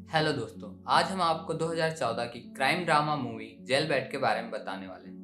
Hello दोस्तों, आज हम आपको 2014 की crime drama movie jailbait के बारे में बताने वाले हैं।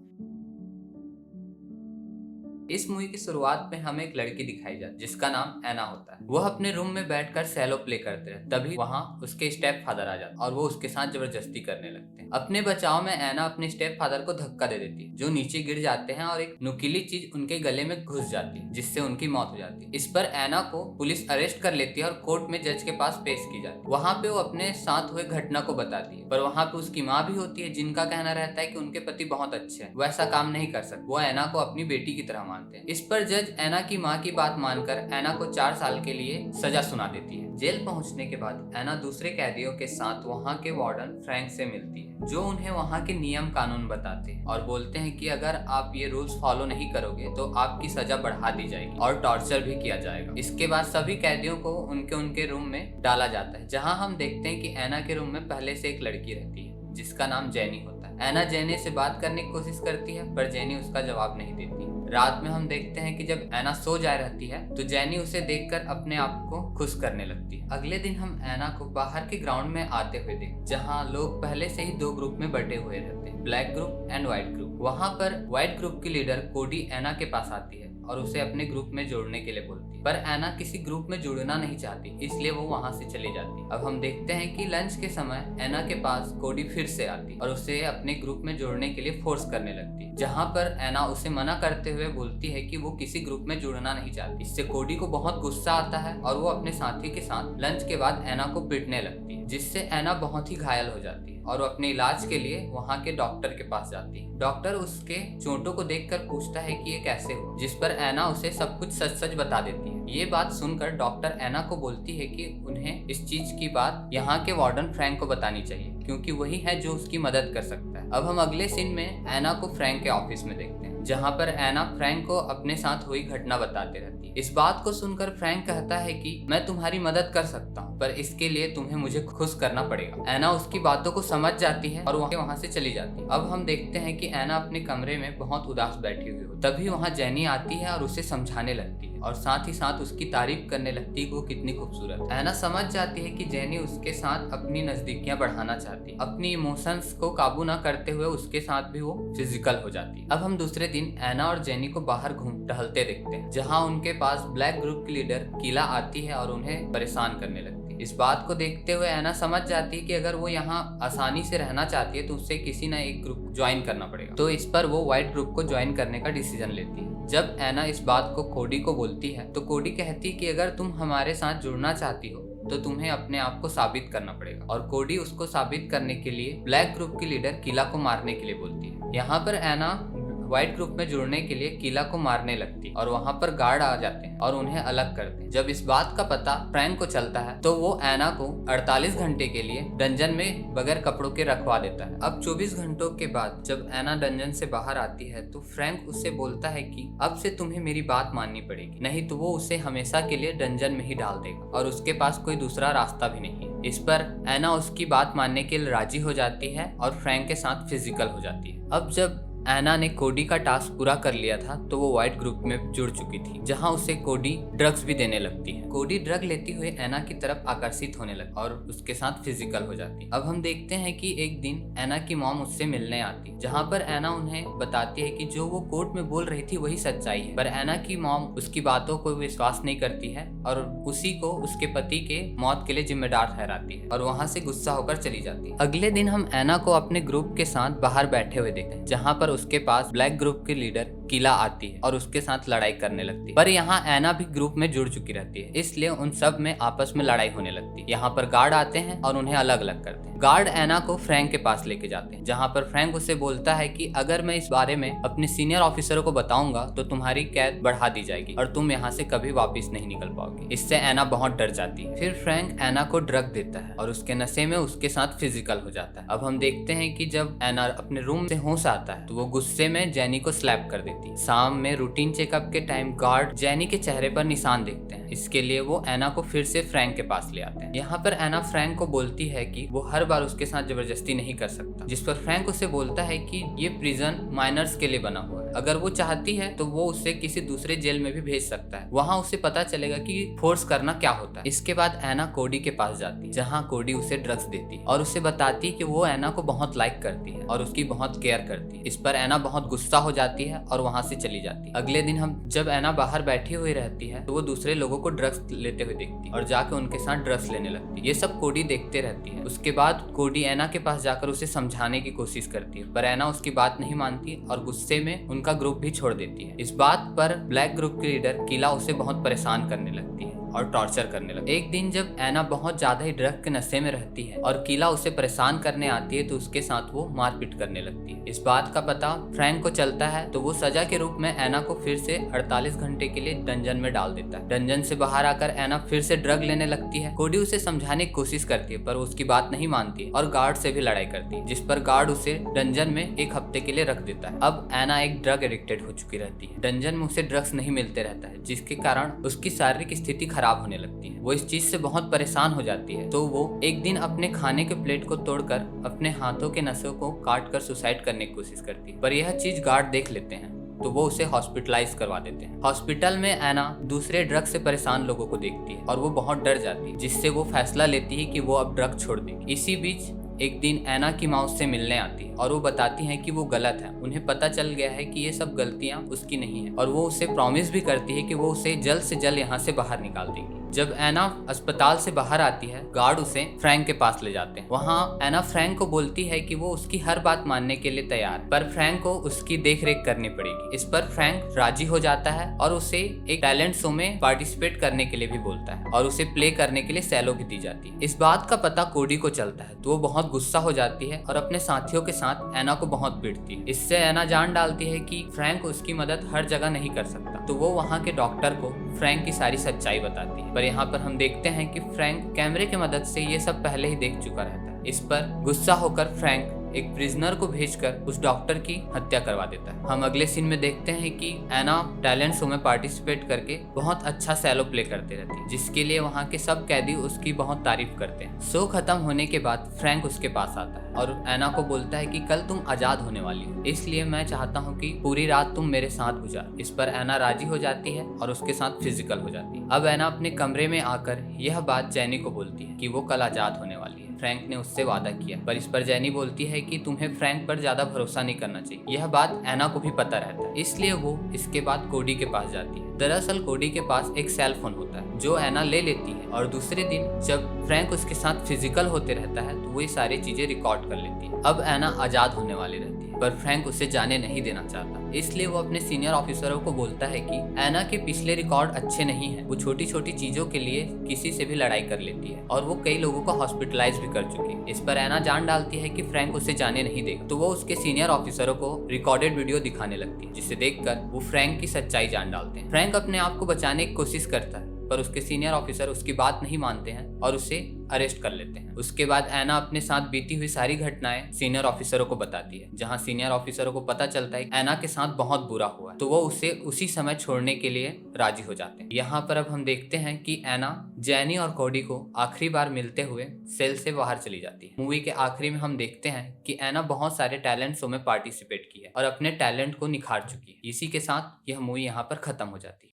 इस मूवी की शुरुआत में हमें एक लड़की दिखाई जाती है जिसका नाम एना होता है। वह अपने रूम में बैठकर सैलो प्ले करते हैं, तभी वहाँ उसके स्टेप फादर आ जाते हैं और वो उसके साथ जबरदस्ती करने लगते हैं। अपने बचाव में एना अपने स्टेप फादर को धक्का दे देती है, जो नीचे गिर जाते हैं और एक नुकीली चीज उनके गले में घुस जाती है, जिससे उनकी मौत हो जाती है। इस पर एना को पुलिस अरेस्ट कर लेती है और कोर्ट में जज के पास पेश की जाती है। वहाँ पे वो अपने साथ हुए घटना को बताती है, पर वहाँ पे उसकी माँ भी होती है, जिनका कहना रहता है कि उनके पति बहुत अच्छे हैं, वो ऐसा काम नहीं कर सकते। वो एना को अपनी बेटी की तरह मानते हैं। इस पर जज एना की माँ की बात मानकर एना को 4 साल के लिए सजा सुना देती है। जेल पहुंचने के बाद एना दूसरे कैदियों के साथ वहाँ के वार्डन फ्रैंक से मिलती है, जो उन्हें वहाँ के नियम कानून बताते हैं और बोलते हैं कि अगर आप ये रूल्स फॉलो नहीं करोगे तो आपकी सजा बढ़ा दी जाएगी और टॉर्चर भी किया जाएगा। इसके बाद सभी कैदियों को उनके उनके रूम में डाला जाता है, जहाँ हम देखते हैं कि एना के रूम में पहले से एक लड़की रहती है जिसका नाम जेनी होता है। एना जेनी से बात करने की कोशिश करती है, पर जेनी उसका जवाब नहीं देती। रात में हम देखते हैं कि जब एना सो जा रहती है तो जेनी उसे देखकर अपने आप को खुश करने लगती है। अगले दिन हम एना को बाहर के ग्राउंड में आते हुए देखते, जहाँ लोग पहले से ही 2 ग्रुप में बटे हुए रहते हैं, black group and white group. वहाँ पर व्हाइट ग्रुप की लीडर कोडी एना के पास आती है और उसे अपने ग्रुप में जोड़ने के लिए बोलती है, पर एना किसी ग्रुप में जुड़ना नहीं चाहती, इसलिए वो वहाँ से चली जाती है। अब हम देखते हैं कि लंच के समय एना के पास कोडी फिर से आती और उसे अपने ग्रुप में जोड़ने के लिए फोर्स करने लगती है, जहाँ पर एना उसे मना करते हुए बोलती है कि वो किसी ग्रुप में जुड़ना नहीं चाहती। इससे कोडी को बहुत गुस्सा आता है और वो अपने साथी के साथ लंच के बाद एना को पीटने लगती है, जिससे एना बहुत ही घायल हो जाती है और वो अपने इलाज के लिए वहाँ के डॉक्टर के पास जाती है। डॉक्टर उसके चोटों को देखकर पूछता है कि ये कैसे हो, जिस पर एना उसे सब कुछ सच सच बता देती है। ये बात सुनकर डॉक्टर एना को बोलती है कि उन्हें इस चीज की बात यहाँ के वार्डन फ्रैंक को बतानी चाहिए, क्योंकि वही है जो उसकी मदद कर सकता है। अब हम अगले सीन में एना को फ्रैंक के ऑफिस में देखते हैं, जहाँ पर एना फ्रैंक को अपने साथ हुई घटना बताते रहती है। इस बात को सुनकर फ्रैंक कहता है कि मैं तुम्हारी मदद कर सकता हूँ, पर इसके लिए तुम्हें मुझे खुश करना पड़ेगा। एना उसकी बातों को समझ जाती है और वहाँ से चली जाती है। अब हम देखते हैं कि एना अपने कमरे में बहुत उदास बैठी हुई हो, तभी वहाँ जेनी आती है और उसे समझाने लगती है और साथ ही साथ उसकी तारीफ करने लगती है कि वो कितनी खूबसूरत है। एना समझ जाती है कि जेनी उसके साथ अपनी नजदीकियां बढ़ाना चाहती है। अपनी इमोशंस को काबू न करते हुए उसके साथ भी वो फिजिकल हो जाती है। अब हम दूसरे दिन एना और जेनी को बाहर टहलते देखते हैं, जहाँ उनके पास ब्लैक ग्रुप की लीडर कीला आती है और उन्हें परेशान करने लगती है। इस बात को देखते हुए एना समझ जाती है कि अगर वो यहाँ आसानी से रहना चाहती है तो उससे किसी न एक ग्रुप ज्वाइन करना पड़ेगा। तो इस पर वो व्हाइट ग्रुप को ज्वाइन करने का डिसीजन लेती है। जब एना इस बात को कोडी को बोलती है तो कोडी कहती है कि अगर तुम हमारे साथ जुड़ना चाहती हो तो तुम्हें अपने आप को साबित करना पड़ेगा, और कोडी उसको साबित करने के लिए ब्लैक ग्रुप की लीडर किला को मारने के लिए बोलती है। यहाँ पर एना व्हाइट ग्रुप में जुड़ने के लिए किला को मारने लगती है और वहाँ पर गार्ड आ जाते हैं और उन्हें अलग करते हैं। जब इस बात का पता फ्रैंक को चलता है तो वो एना को 48 घंटे के लिए डंजन में बगैर कपड़ों के रखवा देता है। अब 24 घंटों के बाद जब एना डंजन से बाहर आती है तो फ्रैंक उससे बोलता है कि अब से तुम्हें मेरी बात माननी पड़ेगी, नहीं तो वो उसे हमेशा के लिए डंजन में ही डाल देगा और उसके पास कोई दूसरा रास्ता भी नहीं है। इस पर एना उसकी बात मानने के लिए राजी हो जाती है और फ्रैंक के साथ फिजिकल हो जाती है। अब जब एना ने कोडी का टास्क पूरा कर लिया था तो वो व्हाइट ग्रुप में जुड़ चुकी थी, जहां उसे कोडी ड्रग्स भी देने लगती है। कोडी ड्रग लेती हुई एना की तरफ आकर्षित होने लगती और उसके साथ फिजिकल हो जाती है। अब हम देखते हैं कि एक दिन एना की मॉम उससे मिलने आती है, जहां पर एना उन्हें बताती है कि जो वो कोर्ट में बोल रही थी वही सच्चाई है, पर एना की मॉम उसकी बातों को विश्वास नहीं करती है और उसी को उसके पति के मौत के लिए जिम्मेदार ठहराती है और वहां से गुस्सा होकर चली जाती है। अगले दिन हम एना को अपने ग्रुप के साथ बाहर बैठे हुए देखते हैं, जहाँ पर उसके पास ब्लैक ग्रुप की लीडर किला आती है और उसके साथ लड़ाई करने लगती है, पर यहाँ एना भी ग्रुप में जुड़ चुकी रहती है, इसलिए उन सब में आपस में लड़ाई होने लगती है। यहाँ पर गार्ड आते हैं और उन्हें अलग अलग करते हैं। गार्ड एना को फ्रैंक के पास लेके जाते हैं, जहाँ पर फ्रैंक उसे बोलता है कि अगर मैं इस बारे में अपने सीनियर ऑफिसरों को बताऊंगा तो तुम्हारी कैद बढ़ा दी जाएगी और तुम यहाँ से कभी वापस नहीं निकल पाओगे। इससे एना बहुत डर जाती है। फिर फ्रैंक एना को ड्रग देता है और उसके नशे में उसके साथ फिजिकल हो जाता है। अब हम देखते हैं कि जब एना अपने रूम से होश आता है तो वो गुस्से में जेनी को स्लैप कर देती है। शाम में रूटीन चेकअप के टाइम गार्ड जेनी के चेहरे पर निशान देखते हैं, इसके लिए वो एना को फिर से फ्रैंक के पास ले आते हैं। यहाँ पर एना फ्रैंक को बोलती है कि वो हर बार उसके साथ जबरदस्ती नहीं कर सकता, जिस पर फ्रैंक उसे बोलता है कि ये प्रिजन माइनर्स के लिए बना हुआ है, अगर वो चाहती है तो वो उसे किसी दूसरे जेल में भी भेज सकता है, वहाँ उसे पता चलेगा कि फोर्स करना क्या होता है। इसके बाद एना कोडी के पास जाती है, जहाँ कोडी उसे ड्रग्स देती है और उसे बताती है कि वो एना को बहुत लाइक करती है और उसकी बहुत केयर करती है। इस पर एना बहुत गुस्सा हो जाती है और वहाँ से चली जाती है। अगले दिन हम जब एना बाहर बैठी हुई रहती है तो वो दूसरे लोगों को ड्रग्स लेते हुए देखती है और जाके उनके साथ ड्रग्स लेने लगती है। ये सब कोडी देखते रहती है। उसके बाद कोडी एना के पास जाकर उसे समझाने की कोशिश करती है, पर एना उसकी बात नहीं मानती और गुस्से में उनका ग्रुप भी छोड़ देती है। इस बात पर ब्लैक ग्रुप की लीडर किला उसे बहुत परेशान करने लगती है और टॉर्चर करने लगती है। एक दिन जब एना बहुत ज्यादा ही ड्रग के नशे में रहती है और किला उसे परेशान करने आती है तो उसके साथ वो मारपीट करने लगती है। इस बात का पता फ्रैंक को चलता है तो वो सजा के रूप में एना को फिर से 48 घंटे के लिए डंजन में डाल देता है। डंजन से बाहर आकर एना फिर से ड्रग लेने लगती है। कोडी उसे समझाने की कोशिश करती है पर वो उसकी बात नहीं मानती है और गार्ड से भी लड़ाई करती है, जिस पर गार्ड उसे डंजन में 1 हफ्ते के लिए रख देता है। अब एना एक ड्रग एडिक्टेड हो चुकी रहती है। डंजन में उसे ड्रग्स नहीं मिलते रहता है, जिसके कारण उसकी शारीरिक स्थिति खराब होने लगती है। वो इस चीज से बहुत परेशान हो जाती है तो वो एक दिन अपने खाने के प्लेट को तोड़कर अपने हाथों के नसों को काट कर सुसाइड करने की कोशिश करती है, पर यह चीज गार्ड देख लेते हैं तो वो उसे हॉस्पिटलाइज करवा देते हैं। हॉस्पिटल में एना दूसरे ड्रग से परेशान लोगों को देखती है और वो बहुत डर जाती है, जिससे वो फैसला लेती है कि वो अब ड्रग छोड़ देगी। इसी बीच एक दिन एना की माँ उससे मिलने आती है और वो बताती है कि वो गलत है। उन्हें पता चल गया है कि ये सब गलतियां उसकी नहीं है और वो उसे प्रॉमिस भी करती है कि वो उसे जल्द से जल्द यहाँ से बाहर निकाल देगी। जब एना अस्पताल से बाहर आती है गार्ड उसे फ्रैंक के पास ले जाते हैं। वहाँ एना फ्रैंक को बोलती है कि वो उसकी हर बात मानने के लिए तैयार, पर फ्रैंक को उसकी देख रेख करनी पड़ेगी। इस पर फ्रैंक राजी हो जाता है और उसे एक टैलेंट शो में पार्टिसिपेट करने के लिए भी बोलता है और उसे प्ले करने के लिए सैलो भी दी जाती है। इस बात का पता कोडी को चलता है तो वो बहुत गुस्सा हो जाती है और अपने साथियों के साथ एना को बहुत पीटती है। इससे एना जान डालती है कि फ्रैंक उसकी मदद हर जगह नहीं कर सकता, तो वो वहाँ के डॉक्टर को फ्रैंक की सारी सच्चाई बताती है। पर यहाँ पर हम देखते हैं कि फ्रैंक कैमरे की मदद से ये सब पहले ही देख चुका रहता है। इस पर गुस्सा होकर फ्रैंक एक प्रिजनर को भेजकर उस डॉक्टर की हत्या करवा देता है। हम अगले सीन में देखते हैं कि एना टैलेंट शो में पार्टिसिपेट करके बहुत अच्छा सैलो प्ले करते रहती है, जिसके लिए वहाँ के सब कैदी उसकी बहुत तारीफ करते हैं। शो खत्म होने के बाद फ्रैंक उसके पास आता है और एना को बोलता है कि कल तुम आजाद होने वाली हो, इसलिए मैं चाहता हूँ कि पूरी रात तुम मेरे साथ गुजार। इस पर एना राजी हो जाती है और उसके साथ फिजिकल हो जाती है। अब एना अपने कमरे में आकर यह बात जैनी को बोलती है कि वो कल आजाद होने वाली है। फ्रैंक ने उससे वादा किया, पर इस पर जैनी बोलती है कि तुम्हें फ्रैंक पर ज्यादा भरोसा नहीं करना चाहिए। यह बात एना को भी पता रहता है, इसलिए वो इसके बाद कोडी के पास जाती है। दरअसल कोडी के पास एक सेल फोन होता है जो एना ले लेती है और दूसरे दिन जब फ्रैंक उसके साथ फिजिकल होते रहता है तो वो ये सारी चीजें रिकॉर्ड कर लेती है। अब एना आजाद होने वाली रहती है, पर फ्रैंक उसे जाने नहीं देना चाहता, इसलिए वो अपने सीनियर ऑफिसरों को बोलता है कि एना के पिछले रिकॉर्ड अच्छे नहीं है। वो छोटी छोटी चीजों के लिए किसी से भी लड़ाई कर लेती है और वो कई लोगों को हॉस्पिटलाइज भी कर चुकी है। इस पर एना जान डालती है कि फ्रैंक उसे जाने नहीं देगा, तो वो उसके सीनियर ऑफिसरों को रिकॉर्डेड वीडियो दिखाने लगती है, जिसे देखकर वो फ्रैंक की सच्चाई जान डालते हैं। फ्रैंक अपने आप को बचाने की कोशिश करता है, पर उसके सीनियर ऑफिसर उसकी बात नहीं मानते हैं और उसे अरेस्ट कर लेते हैं। उसके बाद एना अपने साथ बीती हुई सारी घटनाएं सीनियर ऑफिसरों को बताती है, जहां सीनियर ऑफिसरों को पता चलता है एना के साथ बहुत बुरा हुआ है, तो वो उसे उसी समय छोड़ने के लिए राजी हो जाते हैं। यहाँ पर अब हम देखते हैं कि एना जैनी और कोडी को आखिरी बार मिलते हुए सेल से बाहर चली जाती है। मूवी के आखिरी में हम देखते हैं कि एना बहुत सारे टैलेंट शो में पार्टिसिपेट की है और अपने टैलेंट को निखार चुकी है। इसी के साथ यह मूवी यहाँ पर खत्म हो जाती है।